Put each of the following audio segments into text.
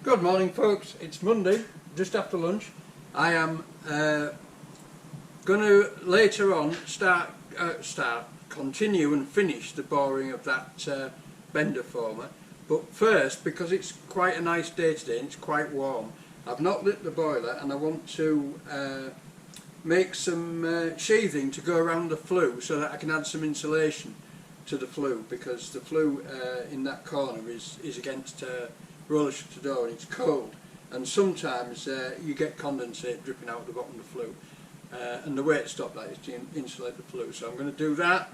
Good morning folks, it's Monday, just after lunch. I am going to later on continue and finish the boring of that bender former. But first, because it's quite a nice day today and it's quite warm, I've not lit the boiler and I want to make some sheathing to go around the flue so that I can add some insulation to the flue, because the flue in that corner is against roller shutter door and it's cold, and sometimes you get condensate dripping out the bottom of the flue, and the way to stop that is to insulate the flue. So I'm going to do that,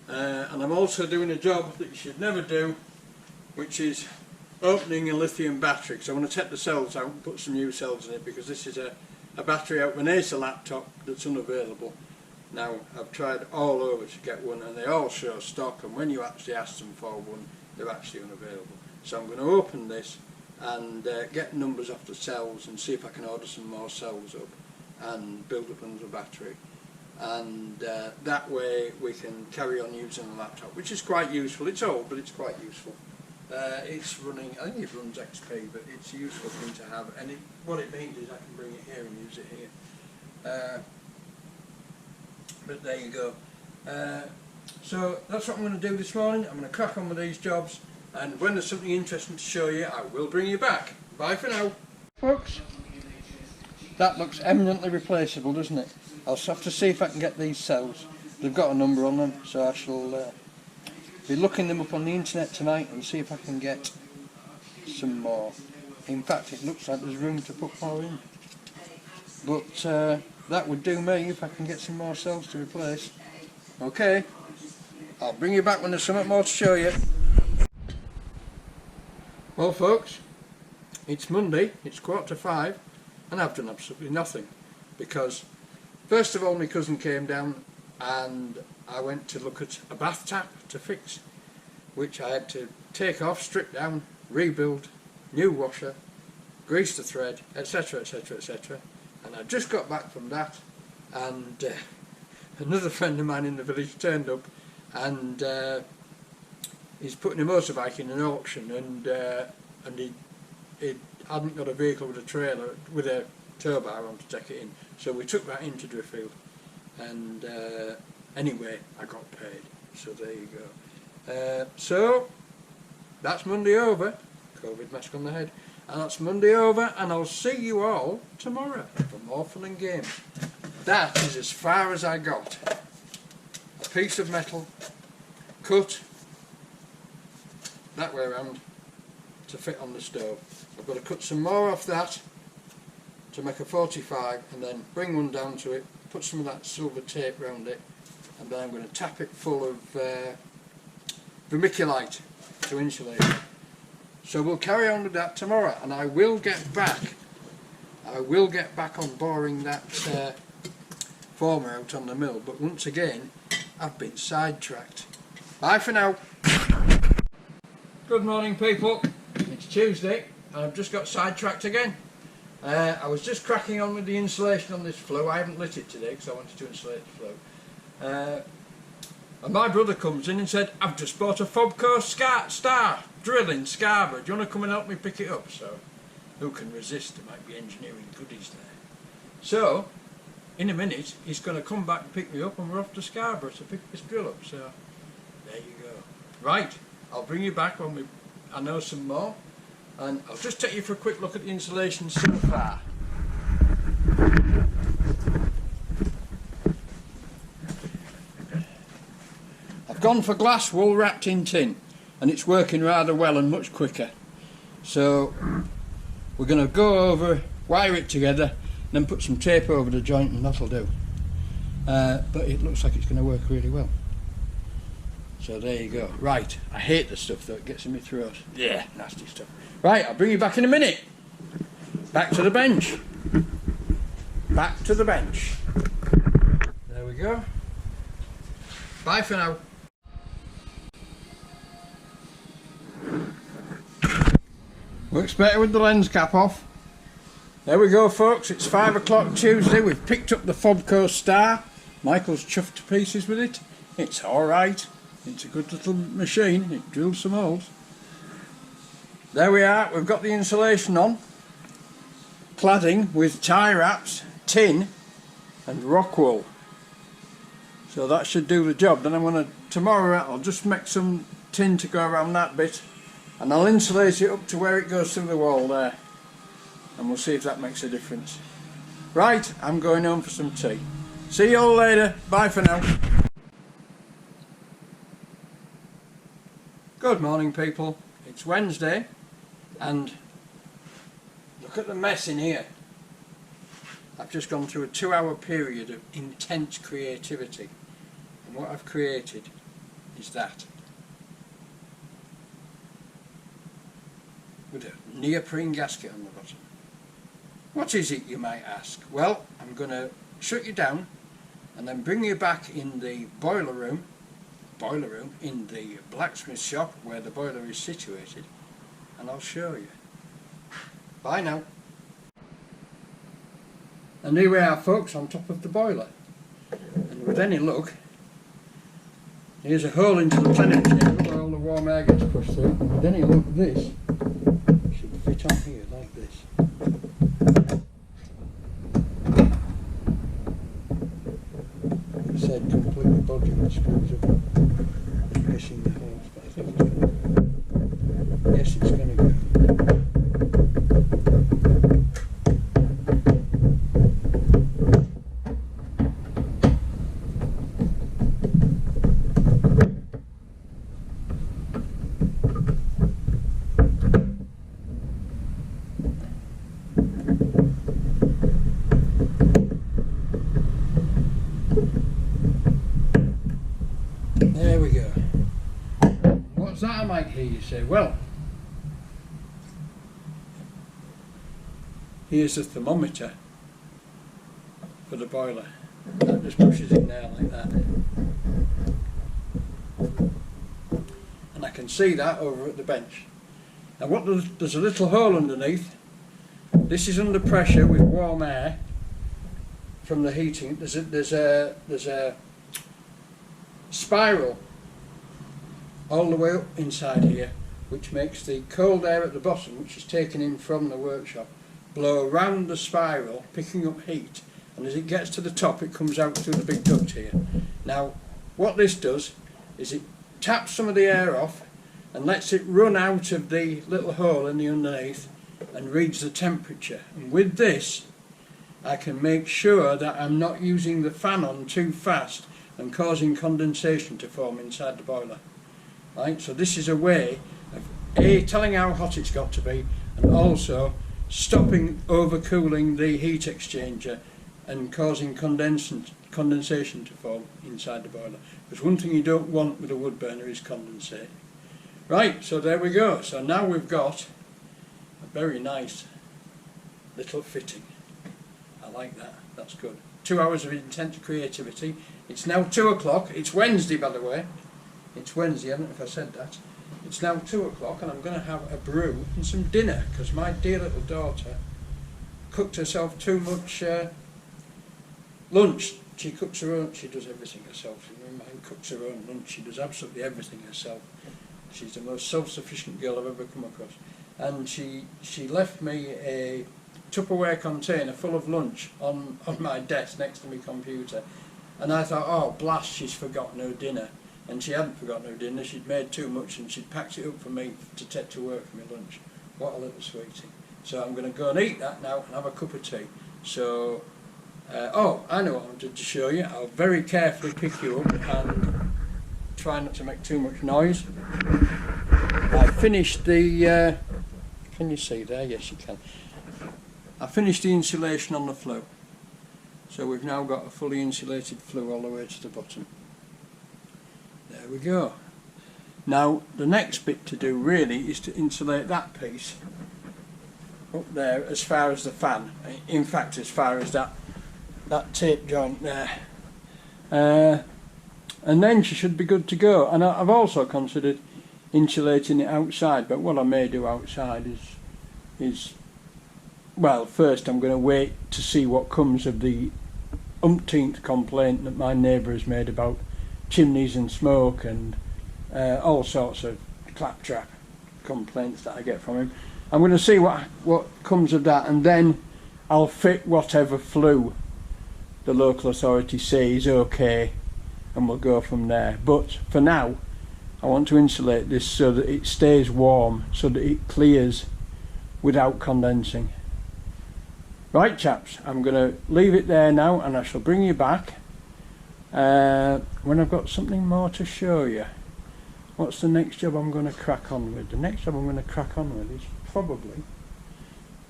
and I'm also doing a job that you should never do, which is opening a lithium battery. So I want to take the cells out and put some new cells in it, because this is a battery out of an Acer laptop that's unavailable. Now, I've tried all over to get one and they all show stock, and when you actually ask them for one, they're actually unavailable. So I'm going to open this and get numbers off the cells and see if I can order some more cells up and build up another battery. And that way we can carry on using the laptop, which is quite useful. It's old, but it's quite useful. It's running, I think it runs XP, but it's a useful thing to have. And what it means is I can bring it here and use it here. But there you go. So that's what I'm going to do this morning. I'm going to crack on with these jobs, and when there's something interesting to show you, I will bring you back. Bye for now. Folks, that looks eminently replaceable, doesn't it? I'll have to see if I can get these cells. They've got a number on them, so I shall be looking them up on the internet tonight and see if I can get some more. In fact, it looks like there's room to put more in. But that would do me if I can get some more cells to replace. Okay, I'll bring you back when there's something more to show you. Well folks, it's Monday, it's 5:15, and I've done absolutely nothing, because first of all my cousin came down and I went to look at a bath tap to fix, which I had to take off, strip down, rebuild, new washer, grease the thread, etc, etc, etc. And I just got back from that, and another friend of mine in the village turned up, and he's putting a motorbike in an auction, and he hadn't got a vehicle with a trailer with a tow bar on to take it in, so we took that into Driffield, and anyway I got paid, so there you go. So that's Monday over, COVID mask on the head. And that's Monday over, and I'll see you all tomorrow for more fun and games. That is as far as I got. A piece of metal cut that way around to fit on the stove. I've got to cut some more off that to make a 45, and then bring one down to it, put some of that silver tape around it, and then I'm going to tap it full of vermiculite to insulate it. So we'll carry on with that tomorrow, and I will get back on boring that former out on the mill, but once again I've been sidetracked. Bye for now. Good morning people, it's Tuesday and I've just got sidetracked again. I was just cracking on with the insulation on this flue. I haven't lit it today because I wanted to insulate the flue. And my brother comes in and said, I've just bought a Fobco Star drill in Scarborough. Do you want to come and help me pick it up? So, who can resist? There might be engineering goodies there. So, in a minute, he's going to come back and pick me up, and we're off to Scarborough to pick this drill up. So, there you go. Right, I'll bring you back when I know some more. And I'll just take you for a quick look at the insulation so far. I've gone for glass wool wrapped in tin, and it's working rather well and much quicker. So we're going to go over, wire it together, then put some tape over the joint, and that'll do. But it looks like it's going to work really well. So there you go. Right, I hate the stuff though, it gets in my throat. Yeah, nasty stuff. Right, I'll bring you back in a minute. Back to the bench. Back to the bench. There we go. Bye for now. Works better with the lens cap off. There we go folks, it's 5 o'clock Tuesday. We've picked up the Fobco Star. Michael's chuffed to pieces with it. It's alright. It's a good little machine. It drills some holes. There we are, we've got the insulation on, cladding with tie wraps, tin and rock wool. So that should do the job. Then I'm going to, tomorrow I'll just make some tin to go around that bit and I'll insulate it up to where it goes through the wall there, and we'll see if that makes a difference. Right, I'm going home for some tea. See you all later, bye for now. Good morning people, it's Wednesday and look at the mess in here. I've just gone through a 2-hour period of intense creativity, and what I've created is that. With a neoprene gasket on the bottom. What is it, you might ask? Well, I'm going to shut you down and then bring you back in the boiler room in the blacksmith shop where the boiler is situated, and I'll show you. Bye now. And here we are folks, on top of the boiler, and with any luck here's a hole into the plenum chamber where all the warm air gets pushed through. With any luck this should fit on here like this. Like I said, completely bodging the screws up and missing the holes, but I think it's going to go. Yes, it's going to go. There we go. What's that, I might hear you say? Well, here's the thermometer for the boiler. That just pushes in there like that. And I can see that over at the bench. Now there's a little hole underneath. This is under pressure with warm air from the heating. There's a spiral all the way up inside here, which makes the cold air at the bottom, which is taken in from the workshop, blow around the spiral, picking up heat, and as it gets to the top it comes out through the big duct here. Now what this does is it taps some of the air off and lets it run out of the little hole in the underneath and reads the temperature, and with this I can make sure that I'm not using the fan on too fast and causing condensation to form inside the boiler. Right, so this is a way of A, telling how hot it's got to be, and also stopping overcooling the heat exchanger and causing condensation to form inside the boiler. Because one thing you don't want with a wood burner is condensate. Right, so there we go. So now we've got a very nice little fitting. I like that, that's good. 2 hours of intense creativity. It's now 2 o'clock. It's Wednesday, by the way. It's Wednesday, I don't know if I said that. It's now 2 o'clock and I'm going to have a brew and some dinner because my dear little daughter cooked herself too much lunch. She cooks her own, she does everything herself. She cooks her own lunch, she does absolutely everything herself. She's the most self-sufficient girl I've ever come across. And she left me a Tupperware container full of lunch on my desk next to my computer, and I thought, oh blast, she's forgotten her dinner. And she hadn't forgotten her dinner, she'd made too much and she'd packed it up for me to take to work for my lunch. What a little sweetie. So I'm going to go and eat that now and have a cup of tea. So, oh, I know what I wanted to show you. I'll very carefully pick you up and try not to make too much noise. I finished the, can you see there? Yes you can. I finished the insulation on the flue. So we've now got a fully insulated flue all the way to the bottom. There we go. Now the next bit to do really is to insulate that piece up there as far as the fan. In fact, as far as that tape joint there. And then she should be good to go. And I've also considered insulating it outside, but what I may do outside is well, first I'm going to wait to see what comes of the umpteenth complaint that my neighbour has made about chimneys and smoke and all sorts of claptrap. complaints that I get from him. I'm going to see what comes of that, and then I'll fit whatever flue the local authority says okay, and we'll go from there. But for now, I want to insulate this so that it stays warm, so that it clears without condensing. Right chaps, I'm going to leave it there now, and I shall bring you back when I've got something more to show you. What's the next job I'm going to crack on with? The next job I'm going to crack on with is probably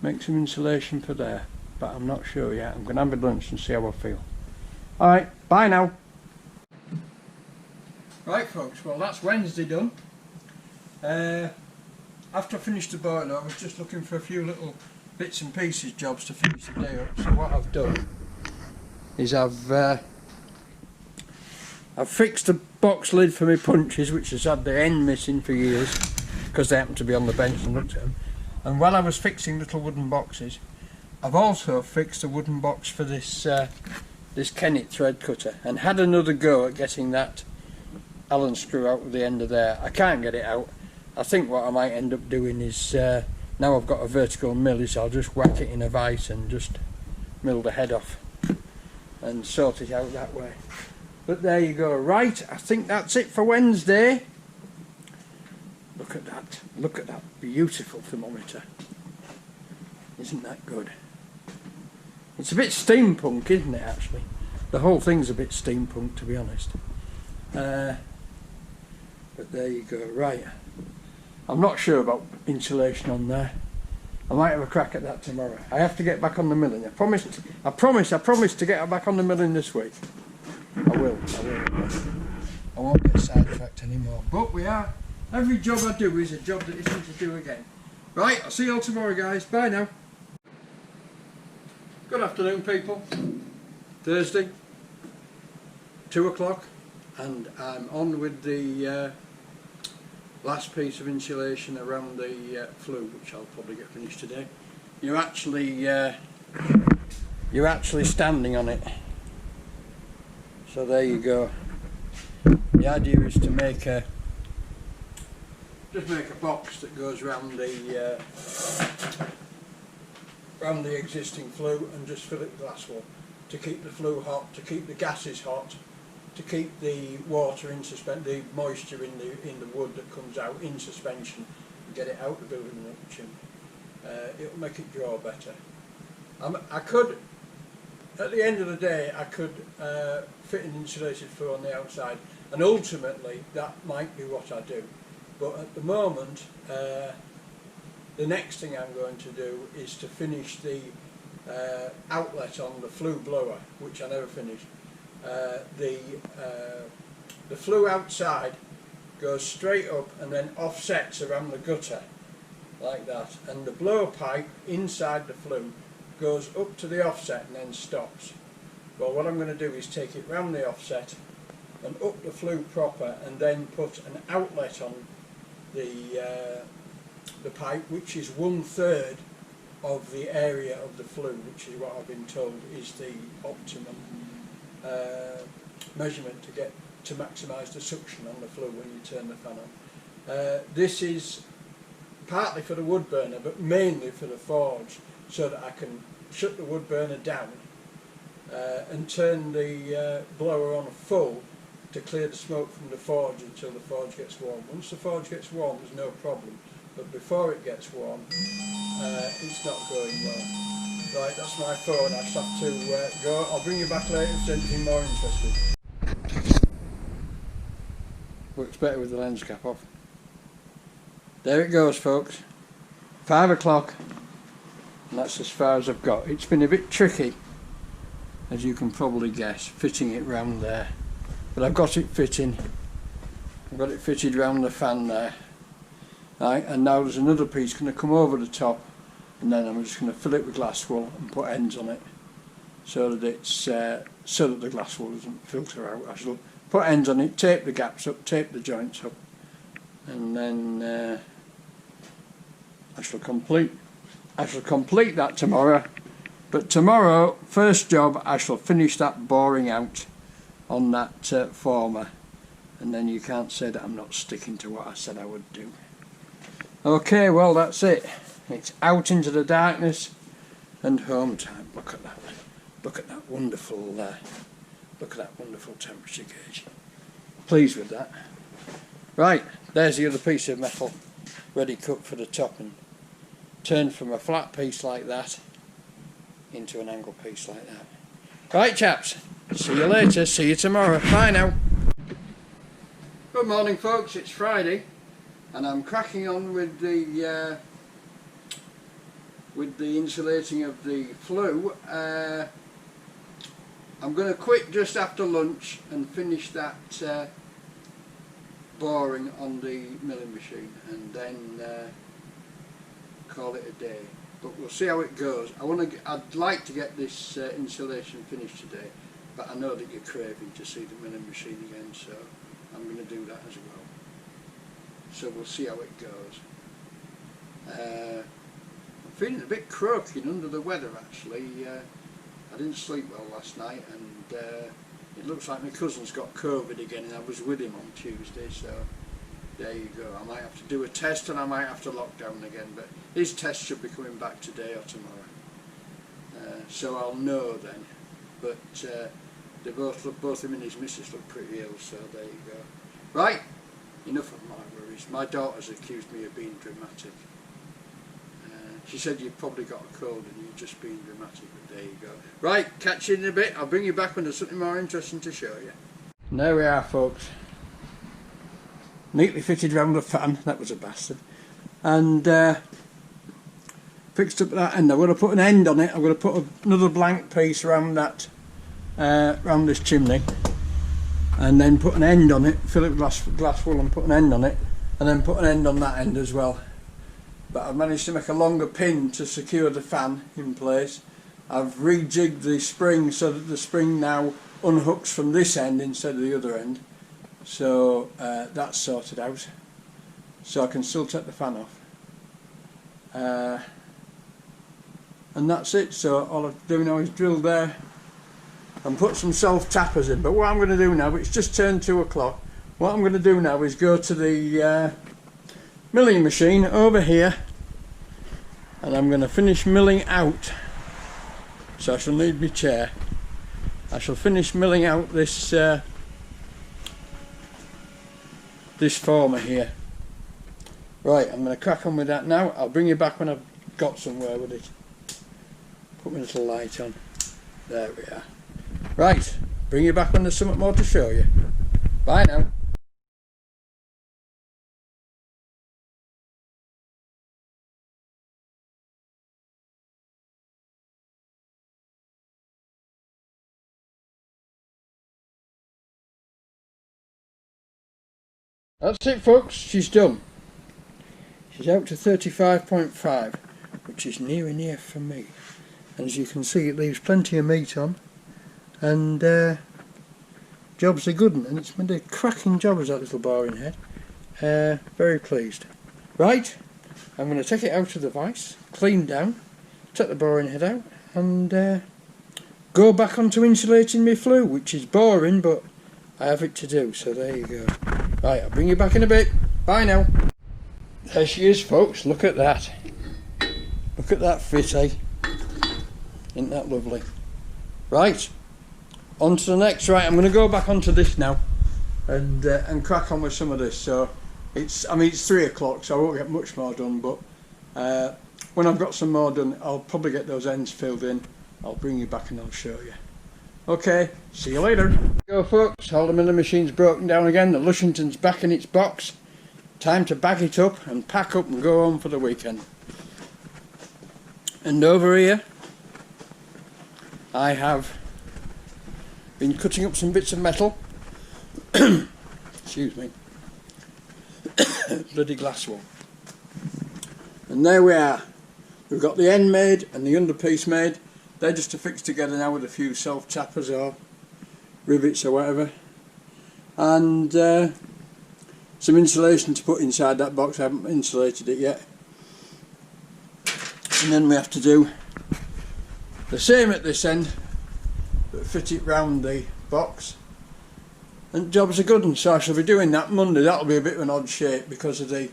make some insulation for there, but I'm not sure yet. I'm going to have a lunch and see how I feel. Alright, bye now. Right folks, well that's Wednesday done. After I finished the boiler, I was just looking for a few little bits and pieces jobs to finish the day up. So what I've done is I've fixed the box lid for my punches, which has had the end missing for years because they happened to be on the bench and looked at them. And while I was fixing little wooden boxes, I've also fixed a wooden box for this this Kennet thread cutter, and had another go at getting that Allen screw out of the end of there. I can't get it out. I think what I might end up doing is, now I've got a vertical mill, is I'll just whack it in a vise and just mill the head off and sort it out that way. But there you go. Right, I think that's it for Wednesday. Look at that beautiful thermometer. Isn't that good? It's a bit steampunk, isn't it, actually? The whole thing's a bit steampunk, to be honest. But there you go. Right, I'm not sure about insulation on there. I might have a crack at that tomorrow. I have to get back on the milling. I promise to get back on the milling this week. I will. I won't get sidetracked anymore. But we are. Every job I do is a job that isn't to do again. Right, I'll see you all tomorrow, guys. Bye now. Good afternoon, people. Thursday, 2 o'clock, and I'm on with the last piece of insulation around the flue, which I'll probably get finished today. You're actually standing on it. So there you go. The idea is to make a box that goes round the existing flue, and just fill it with glass wool to keep the flue hot, to keep the gases hot, to keep the water in suspension, the moisture in the wood that comes out in suspension, and get it out the building and up the chimney. It'll make it draw better. I could, at the end of the day, I could fit an insulated flue on the outside, and ultimately that might be what I do. But at the moment, the next thing I'm going to do is to finish the outlet on the flue blower, which I never finished. The flue outside goes straight up and then offsets around the gutter like that, and the blower pipe inside the flue goes up to the offset and then stops. Well, what I'm going to do is take it round the offset and up the flue proper, and then put an outlet on the pipe, which is 1/3 of the area of the flue, which is what I've been told is the optimum measurement to maximise the suction on the flue when you turn the fan on. This is partly for the wood burner, but mainly for the forge, so that I can shut the wood burner down and turn the blower on full to clear the smoke from the forge until the forge gets warm. Once the forge gets warm, there's no problem, but before it gets warm, it's not going well. Right, that's my phone. I just have to go. I'll bring you back later if there's anything more interesting. Works better with the lens cap off. There it goes, folks. 5 o'clock, and that's as far as I've got. It's been a bit tricky, as you can probably guess, fitting it round there. But I've got it fitting. I've got it fitted round the fan there. Right, and now there's another piece going to come over the top, and then I'm just going to fill it with glass wool and put ends on it, so that it's so that the glass wool doesn't filter out. I shall put ends on it, tape the gaps up, tape the joints up, and then I shall complete that tomorrow. But tomorrow, first job, I shall finish that boring out on that former, and then you can't say that I'm not sticking to what I said I would do. Okay, well that's it. It's out into the darkness and home time. Look at that. Look at that wonderful. Look at that wonderful temperature gauge. Pleased with that. Right, there's the other piece of metal ready cut for the top and turned from a flat piece like that into an angle piece like that. Right chaps, see you later, see you tomorrow. Bye now. Good morning folks, it's Friday and I'm cracking on with the insulating of the flue. I'm going to quit just after lunch and finish that boring on the milling machine and then call it a day. But we'll see how it goes. I'd like to get this insulation finished today, but I know that you're craving to see the milling machine again, so I'm going to do that as well. So we'll see how it goes. I'm feeling a bit croaky and under the weather actually. I didn't sleep well last night and it looks like my cousin's got COVID again and I was with him on Tuesday, so there you go. I might have to do a test and I might have to lock down again, but his test should be coming back today or tomorrow. So I'll know then. But they both him and his missus look pretty ill, so there you go. Right, enough of my worries. My daughter's accused me of being dramatic. She said you've probably got a cold and you're just being dramatic, but there you go. Right, catch you in a bit. I'll bring you back when there's something more interesting to show you. And there we are folks. Neatly fitted round the fan, that was a bastard. And fixed up that end. I'm going to put an end on it. I'm going to put another blank piece around that, round this chimney. And then put an end on it, fill it with glass wool and put an end on it. And then put an end on that end as well. But I've managed to make a longer pin to secure the fan in place. I've rejigged the spring so that the spring now unhooks from this end instead of the other end. So that's sorted out. So I can still take the fan off. And that's it. So all I do now is drill there and put some self-tappers in. But what I'm going to do now, it's just turned 2 o'clock. What I'm going to do now is go to the milling machine over here and I'm going to finish milling out, so I shall need my chair. I shall finish milling out this this former here. Right, I'm going to crack on with that now. I'll bring you back when I've got somewhere with it. Put my little light on. There we are. Right, bring you back when there's something more to show you. Bye now. That's it folks, she's done. She's out to 35.5, which is near for me. And as you can see it leaves plenty of meat on. And job's a good one, and it's made a cracking job as that little boring head. Very pleased. Right, I'm going to take it out of the vise, clean down, take the boring head out and go back onto insulating my flue, which is boring but I have it to do, so there you go. Right, I'll bring you back in a bit. Bye now. There she is folks, look at that. Look at that fit, eh? Isn't that lovely? Right, on to the next. Right, I'm going to go back onto this now and crack on with some of this. So it's 3 o'clock, so I won't get much more done, but when I've got some more done I'll probably get those ends filled in. I'll bring you back and I'll show you. Okay, see you later. Go folks, all the milling machine's broken down again, the Lushington's back in its box. Time to bag it up and pack up and go home for the weekend. And over here I have been cutting up some bits of metal. Excuse me. Bloody glass one. And there we are. We've got the end made and the underpiece made. They're just to fix together now with a few self-tappers or rivets or whatever. And some insulation to put inside that box. I haven't insulated it yet. And then we have to do the same at this end, but fit it round the box. And job's a good one, so I shall be doing that Monday. That'll be a bit of an odd shape because of the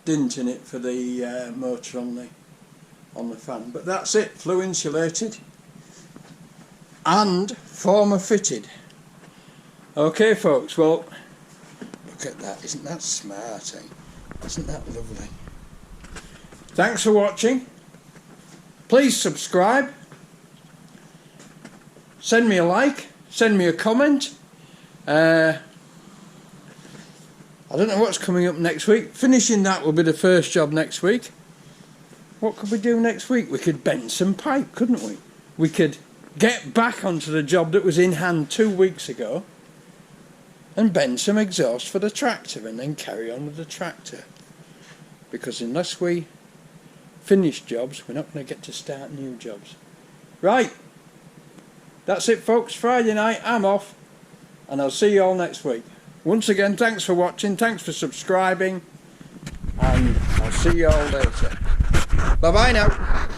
dint in it for the motor on the fan. But that's it, flue insulated and former fitted. Okay folks, well, look at that, isn't that smart, eh? Isn't that lovely? Thanks for watching. Please subscribe, send me a like, send me a comment. I don't know what's coming up next week. Finishing that will be the first job next week. What could we do next week? We could bend some pipe, couldn't we? We could get back onto the job that was in hand 2 weeks ago and bend some exhaust for the tractor and then carry on with the tractor. Because unless we finish jobs, we're not going to get to start new jobs. Right, that's it folks, Friday night, I'm off, and I'll see you all next week. Once again, thanks for watching, thanks for subscribing, and I'll see you all later. Bye bye now.